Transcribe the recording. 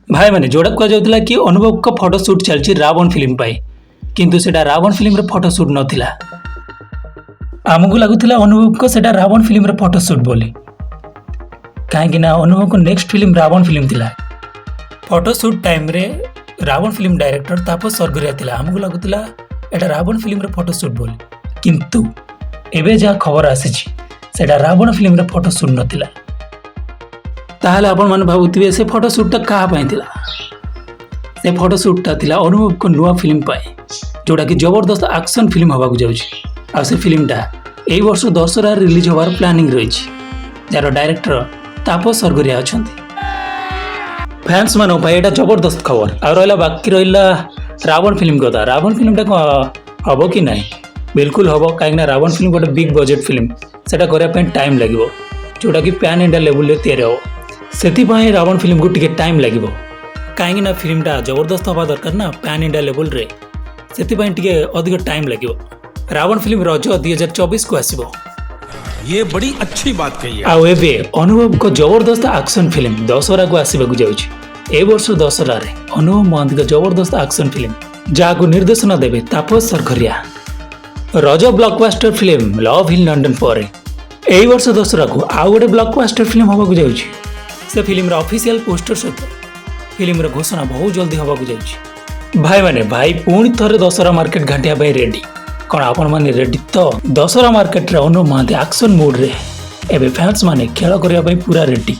भाई मैंने जोड़ा कहुला कि अनुभव को फोटोशूट चलती रावण फिल्म किंतु सेटा रावण फिल्म रे फोटोशूट नथिला। आमको लगुला अनुभव को सेटा रावण फिल्म रे फोटोशूट बोली कहीं अनुभव को नेक्स्ट फिल्म रावण फिल्म थिला। फोटोशूट टाइम रे रावण फिल्म डायरेक्टर तापस सरगरिया थिला। आमको लगुला एटा रावण फिल्म रे फोटोशूट बोली किंतु एबे जहाँ खबर आसीची सेटा रावण फिल्म रे फोटोशूट नथिला। ताहले आपण माने भाबुथिबे से फोटोशूट क्या थिला। से फोटोशूट थिला अनुभव को नुआ फिल्म जोटा कि जबरदस्त एक्शन फिल्म हवा जाउची। आ से फिल्मटा एई वर्ष दशहरा रिलीज होवार प्लानिंग रही जार डायरेक्टर तापस सरगरिया अछंती। फैंस मानो भाई एटा जबरदस्त खबर। आ रहिला बाकी रहिला रावण फिल्म कथा। रावण फिल्मटा हम कि नहीं बिल्कुल हम कहीं रावण फिल्म गोटे बिग बजेट फिल्म सेटा करने टाइम लगे जोटा कि पैन इंडिया लेवल तैयारी हो से रावण फिल्म को टिके टाइम लगे कहीं फिल्मटा जबरदस्त हवा दरकार ना पैन इंडिया लेवल रे से अधिक टाइम लगे। रावण फिल्म रज 2024 को आसो। ये बड़ी अच्छी बात कही है। आवे अनुभव को जबरदस्त एक्शन फिल्म दशहरा को आसवाक जाऊँगी। ए वर्ष दशहरा रे अनुभव महांती को जबरदस्त एक्शन फिल्म जहाँ निर्देशन देवे तापस सरगरिया। रज blockbuster film love in London पर यही वर्ष दशहरा को आउ गोटे ब्लॉकबस्टर फिल्म हवा जाऊँगी। से फिल्म ऑफिशियल पोस्टर सहित फिल्म घोषणा बहुत जल्दी हवा जाऊँगी। भाई माने भाई पुणी थरे दशहरा मार्केट घाटिया रेडी कौन आपण माने रेडी तो दशहरा मार्केट रे अनुभव महांती एक्शन मोड रे एबे फैंस माने खेल करने पूरा रेडी।